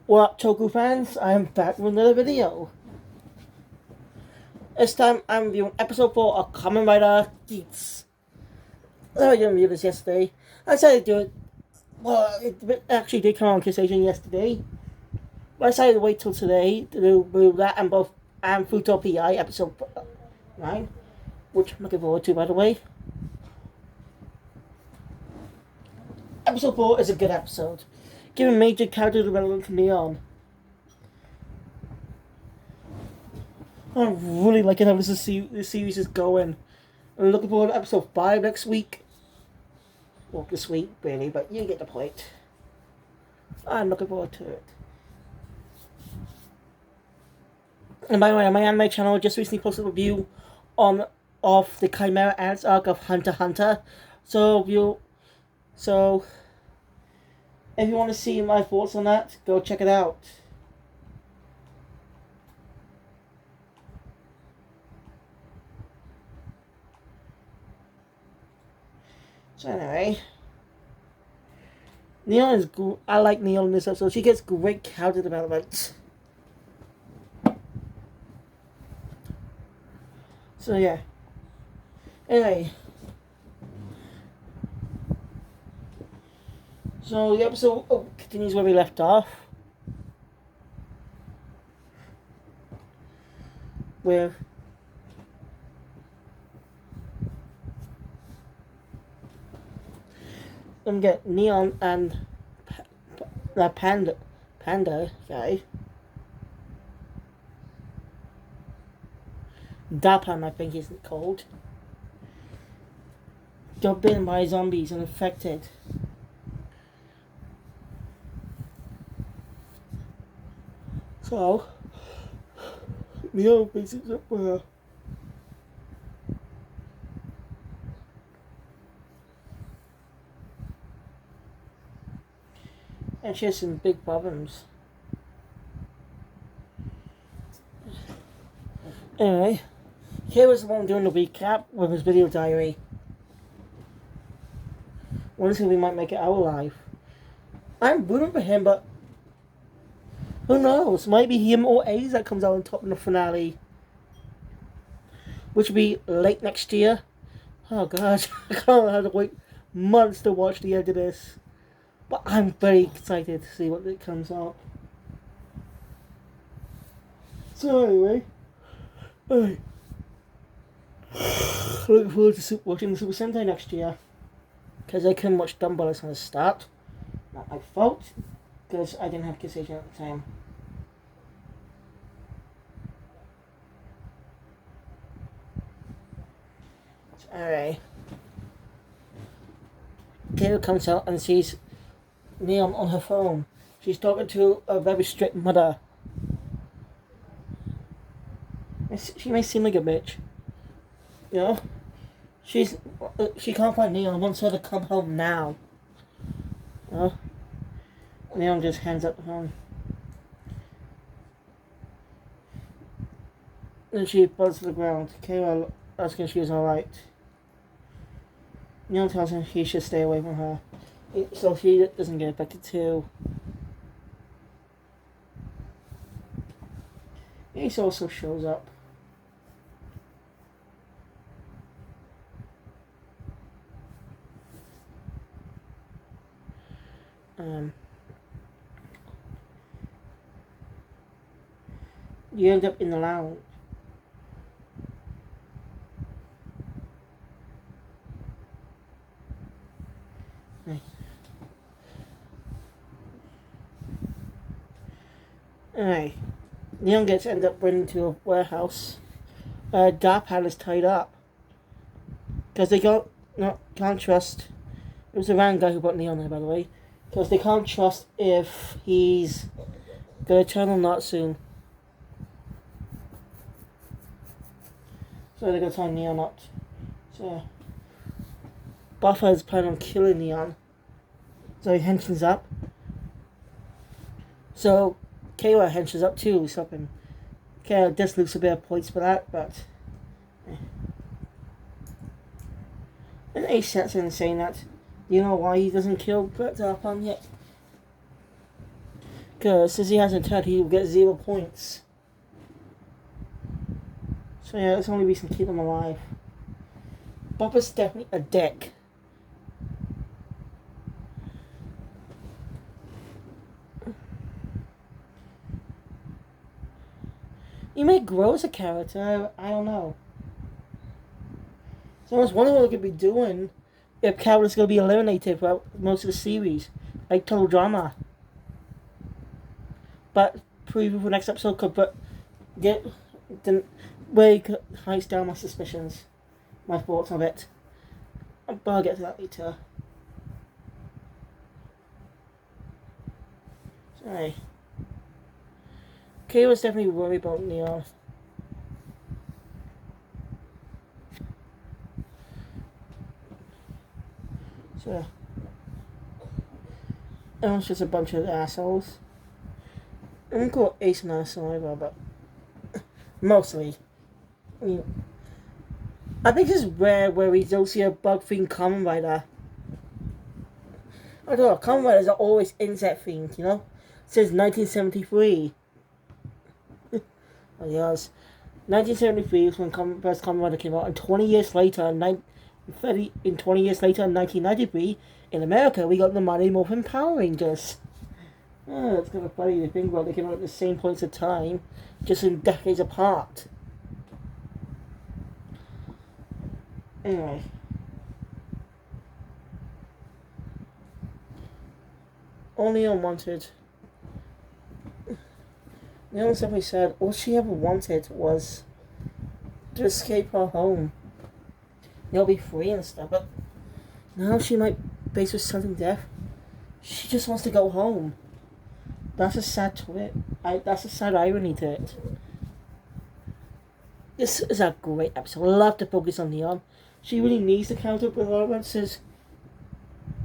What up, Toku fans? I am back with another video. This time I'm reviewing episode 4 of Kamen Rider Geats. I didn't review this yesterday. I decided to do it. Well, it actually did come out on Conversation yesterday. But I decided to wait till today to do that and Futo PI episode 9. Which I'm looking forward to, by the way. Episode 4 is a good episode, giving major character development to Neon. I'm really liking how this series is going. I'm looking forward to episode 5 next week. Well, this week, really, but you get the point. I'm looking forward to it. And by the way, on my anime channel, I just recently posted a review of the Chimera Ants arc of Hunter x Hunter. So if you want to see my thoughts on that, go check it out. So anyway, Neon is good. I like Neon in this episode. She gets great character development. So yeah. Anyway. So the episode continues where we left off. Where get Neon and the panda guy. Dapan, I think he's called. Got bitten by zombies and infected. So, Neon visits up with her. And she has some big problems. Anyway, here was the one doing the recap with his video diary. Wondering if we might make it our life. I'm rooting for him, but who knows? Might be him or A's that comes out on top in the finale. Which will be late next year. Oh gosh, I can't have to wait months to watch the end of this. But I'm very excited to see what it comes out. So anyway, looking forward to watching the Super Sentai next year. Because I couldn't watch Dumbo as the start. Not my fault, because I didn't have Kisation at the time. Alright. Kayla comes out and sees Neon on her phone. She's talking to a very strict mother. She may seem like a bitch. You know? She can't find Neon and wants her to come home now. You know? Neon just hands up the phone. Then she falls to the ground. Kayla asking if she was alright. Neon tells him he should stay away from her, so she doesn't get affected too. Ace also shows up. You end up in the lounge. Alright. Neon gets end up running to a warehouse. Darpan is tied up. Because they can't trust. It was the random guy who brought Neon there, by the way. Because they can't trust if he's gonna turn or not soon. So they're gonna tie Neon up. So Buffer is planning on killing Neon. So he henches up. So Kayla henches up too, stop him. Kayla does lose a bit of points for that, but and Ace sits in saying that, you know why he doesn't kill Darpan yet? Because since he hasn't turned, he will get 0 points. So yeah, that's the only reason to keep him alive. Bubba's definitely a dick. He may grow as a character, I don't know. So I was wondering what we could be doing if characters going to be eliminated throughout most of the series. Like total drama. But preview for next episode could get the way heights down my suspicions. My thoughts on it. But I'll get to that later. Sorry. Kay was definitely worried about Neon. So, everyone's just a bunch of assholes. I'm gonna call Ace an asshole, but mostly. I think it's rare where we don't see a bug-themed Kamen Rider. I don't know, Kamen Riders are always insect themed, you know? Since 1973. Oh, yes. 1973 was when first Kamen Rider came out, and 20 years later, in 1993, in America, we got the Mighty Morphin Power Rangers. Oh, it's kind of funny to think about. They came out at the same points of time, just in decades apart. Anyway. All Neon wanted. Neon simply said all she ever wanted was to escape her home. They'll be free and stuff, but now she might face with sudden death. She just wants to go home. That's a sad twist. That's a sad irony to it. This is a great episode. I love to focus on Neon. She really needs the character performances.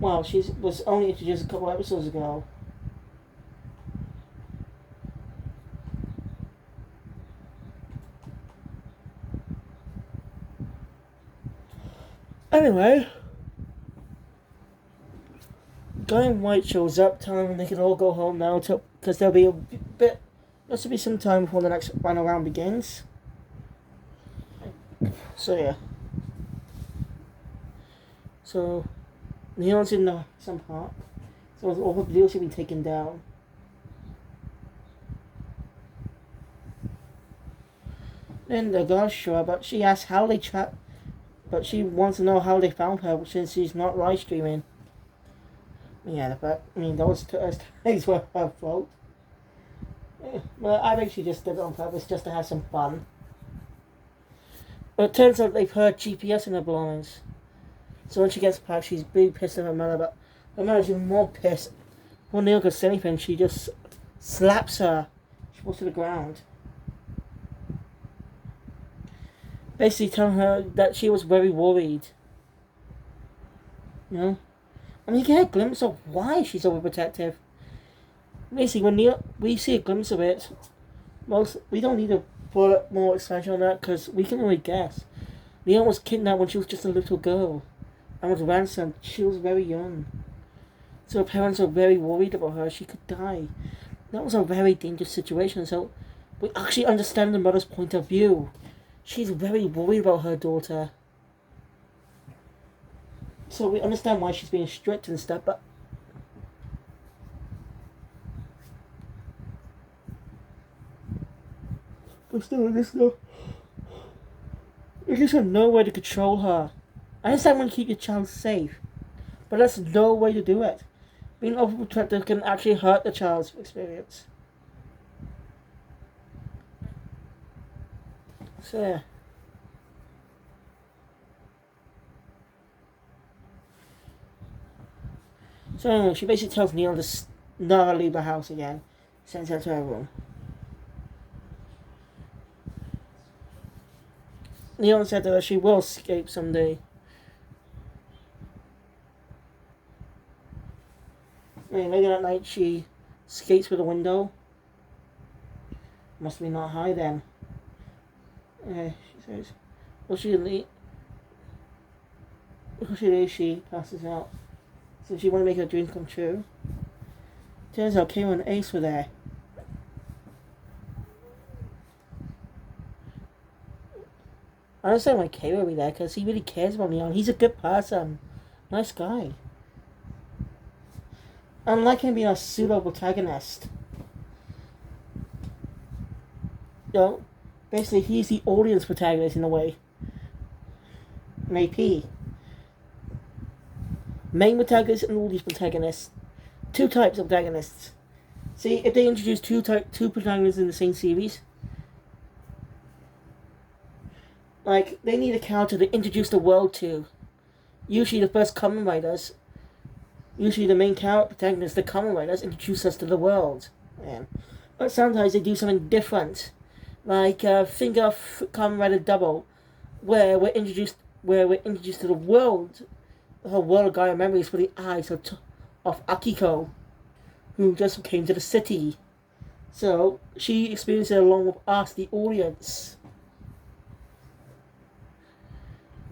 Wow, she was only introduced a couple episodes ago. Anyway, Guy in White shows up, telling them they can all go home now, because there'll be a bit. There should be some time before the next final round begins. So yeah. So Neon's in some park, so all the videos should be taken down. Then the girls show up, but she asks how they but she wants to know how they found her since she's not live streaming. Yeah, but those things were her fault. Well, I think she just did it on purpose just to have some fun. But it turns out they've heard GPS in her belongings. So when she gets back, she's big pissed at her mother, but her mother's even more pissed. When Neil could say anything, she just slaps her. She falls to the ground. Basically telling her that she was very worried. You know? You get a glimpse of why she's overprotective. Basically, when we see a glimpse of it, we don't need to put more expansion on that, because we can only guess. Neil was kidnapped when she was just a little girl, and was ransomed. She was very young. So her parents were very worried about her. She could die. That was a very dangerous situation, so we actually understand the mother's point of view. She's very worried about her daughter. So we understand why she's being strict and stuff, but still, there's just no way to control her. I understand when you keep your child safe, but that's no way to do it. Being overprotective can actually hurt the child's experience. So yeah. So anyway, she basically tells Neil to never leave the house again. Sends her to her room. Neil said to her she will escape someday. Later that night, she skates through the window. Must be not high then. She says, "Will she leave? Will she leave?" She passes out. So she want to make her dream come true. Turns out Kamen and Ace were there. I understand why Kamen would be there, because he really cares about Neon. He's a good person. Nice guy. Unlike him being a pseudo-protagonist. You know, basically he's the audience protagonist in a way. An AP. Main protagonist and audience protagonist. Two types of protagonists. See, if they introduce two protagonists in the same series, like, they need a character to introduce the world to. Usually the first Kamen Riders, usually the main character protagonist, the Kamen Riders, introduce us to the world. Man. But sometimes they do something different. Like, think of Kamen Rider Double, where we're introduced to the world. The whole world of Gaia memories for the eyes of Akiko, who just came to the city. So she experienced it along with us, the audience.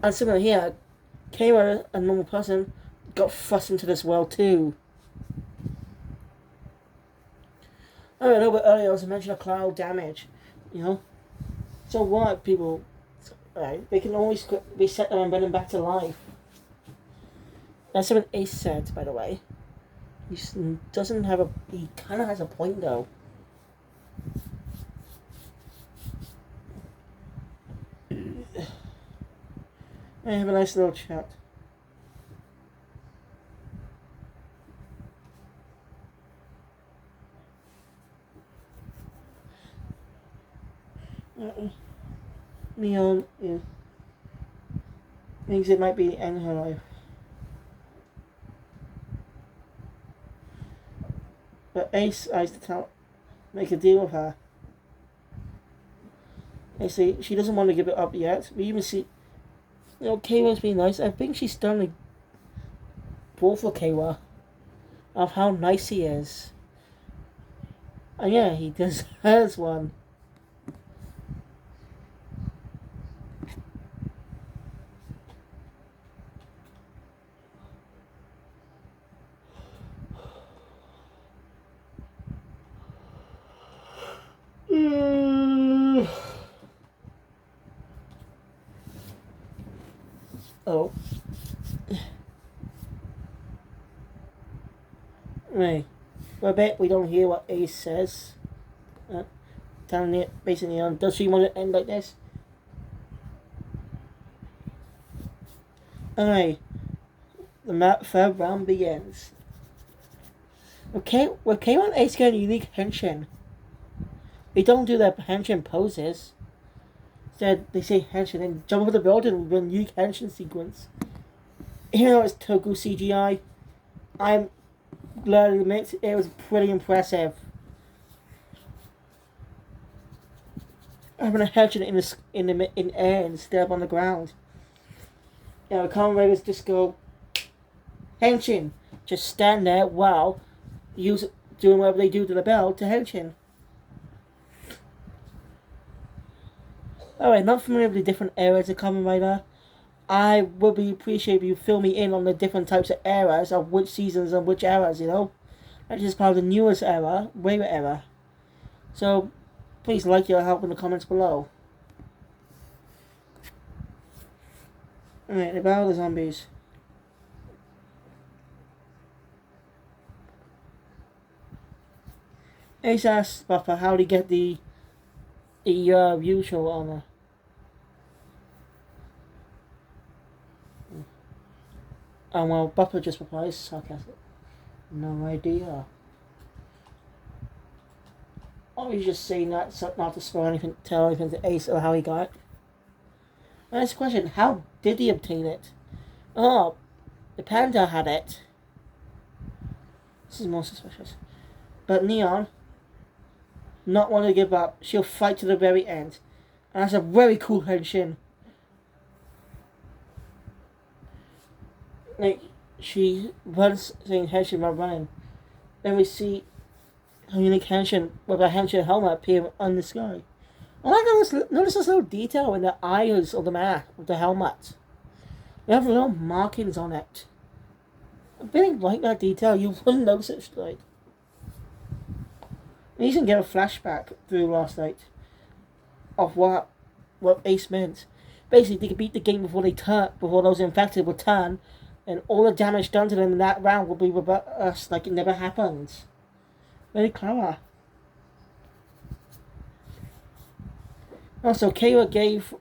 And similar here, Kara, a normal person, got thrust into this world too. I don't know, but earlier I was mentioning of cloud damage, you know. So what, people? Right, they can always reset them and bring them back to life. That's what Ace said, by the way. He doesn't have a. He kind of has a point though. I have a nice little chat. Neon thinks it might be the end of her life. But Ace has to make a deal with her. They say she doesn't want to give it up yet. We even see, you know, Kawa's being nice. I think she's done a pull for Kawa of how nice he is. And yeah, he deserves one. Oh. Right. Well, I bet we don't hear what Ace says. Telling it basically on, does she want it to end like this? Alright. The third round begins. Okay, well, K1 Ace get a unique henshin. They don't do their henshin poses. Instead, they say henshin and jump over the building with a unique henshin sequence. Even though it's Toku CGI, I'm glad to admit it was pretty impressive. Having a henshin in air instead of on the ground. You know, Kamen Riders just go henshin, just stand there while doing whatever they do to the bell to henshin. Alright, not familiar with the different eras of Kamen Rider. I would be appreciative if you fill me in on the different types of eras of which seasons and which eras, you know. That's just part of the newest era, Waver era. So, please like your help in the comments below. Alright, the battle of the zombies. Ace asks Buffer how to get the usual armor. And well, Buffer just replies, sarcastic. No idea. Or he's just saying that not to spoil anything, tell anything to Ace or how he got it. Next question, how did he obtain it? Oh, the panda had it. This is more suspicious. But Neon, not wanting to give up, she'll fight to the very end. And that's a very cool henshin. Like, she runs saying henshin while running. Then we see a unique henshin with a henshin helmet appear on the sky. I like notice this little detail in the eyes of the man with the helmet. They have little markings on it. I really like that detail. You wouldn't notice it straight. And you can get a flashback through last night of what Ace meant. Basically, they could beat the game before those infected would turn, and all the damage done to them in that round will be reversed like it never happened. Very clever. Also, Kayla gave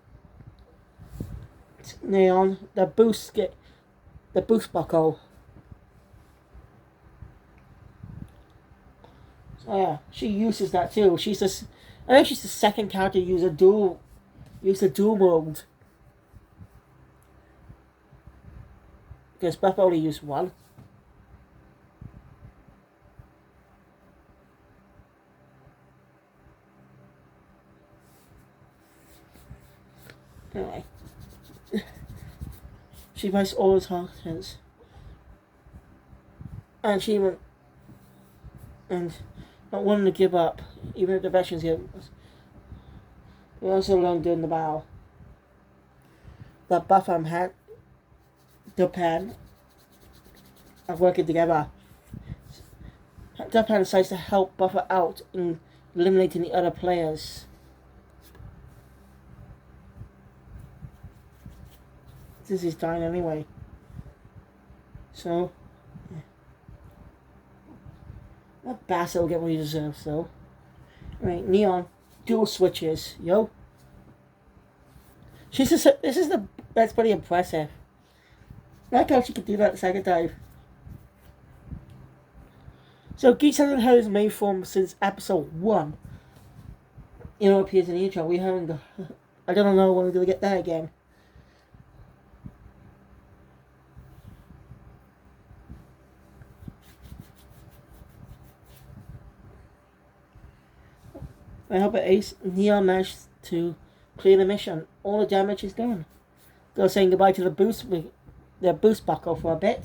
Neon the boost buckle. So yeah, she uses that too. I think she's the second character to use a dual mode. Because Buff only used one. Anyway. She buys all the targets. And she went and not wanting to give up, even if the veterans give. We also learned during the battle that Buffham had Japan are working together. Japan decides to help Buffer out in eliminating the other players. Since he's dying anyway. So, that bastard will get what he deserves, though. Right, Neon, dual switches, yo. That's pretty impressive. I like how she could do that the second time. So, Geats hasn't had his main form since episode 1. You know, appears in the intro. I don't know when we're going to get that again. I hope Ace Neon managed to clear the mission. All the damage is done. Go saying goodbye to the boost buckle for a bit.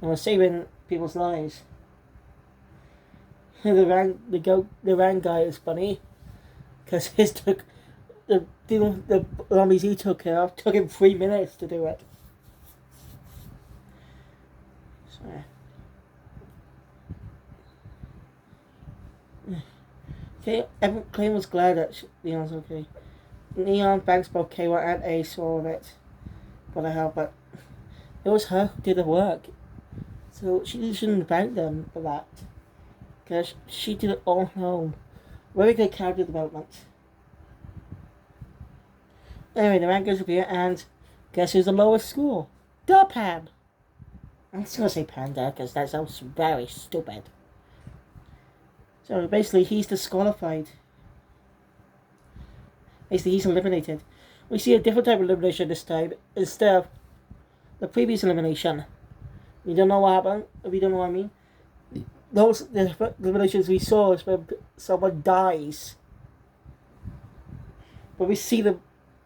And we're saving people's lives. The Rang guy is funny because the zombies he took care of took him 3 minutes to do it. Okay, Clay was glad that Neon's okay. Neon thanks both Kayla and Ace for all of it. But I help it. It was her who did the work. So she shouldn't thank them for that. Because she did it all her own. Very good character development. Anyway, the rankers appear and guess who's the lowest score? Japan! I'm just gonna say Panda because that sounds very stupid. So basically, he's disqualified. Basically, he's eliminated. We see a different type of elimination this time instead of the previous elimination. You don't know what happened? If you don't know what I mean, the eliminations we saw is when someone dies, but we see them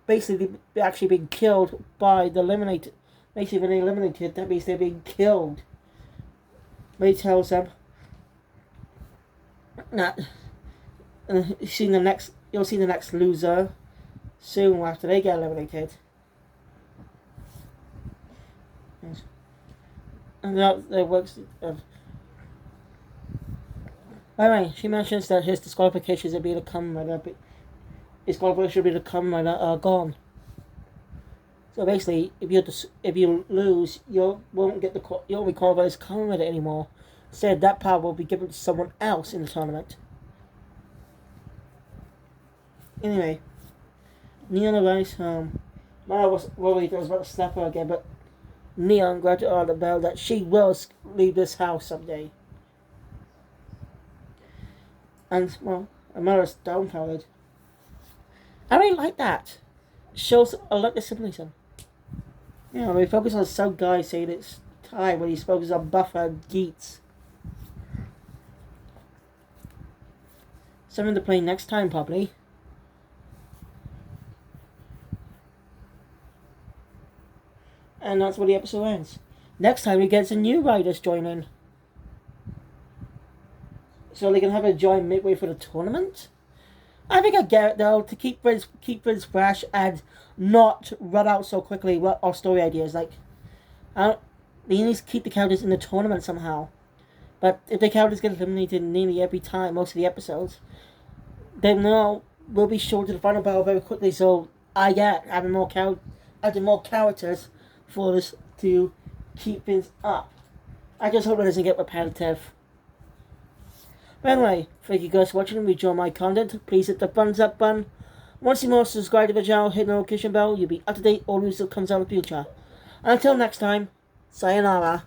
basically actually being killed by the eliminated. Basically, when they're eliminated, that means they're being killed. But he tells them that you'll see the next loser soon after they get eliminated. And that works. Anyway, she mentions that his disqualifications will be to come right. His qualifications will be to come right are gone. So basically, if you lose, you won't be qualified as Kamen Rider anymore. Instead, that power will be given to someone else in the tournament. Anyway, Neon arrives home. Mara was worried I was about to slap her again, but Neon grabbed her on the bell that she will leave this house someday. And, well, Mara's dumbfounded. I really like that. It shows I like the symbolism. Yeah, we focus on some guy saying it's time when he's focused on Buffer and Geats. Something to play next time, probably. And that's where the episode ends. Next time we get some new riders joining. So they can have a join midway for the tournament? I think I get it though, to keep things fresh and not run out so quickly. What our story ideas like? I don't, they need to keep the characters in the tournament somehow. But if the characters get eliminated nearly every time, most of the episodes, then we'll be short to the final battle very quickly. So I get adding more characters for this to keep things up. I just hope it doesn't get repetitive. But anyway, thank you guys for watching. If you enjoy my content, please hit the thumbs up button. Once you more, subscribe to the channel, hit the notification bell. You'll be up to date all news that comes out in the future. Until next time, sayonara.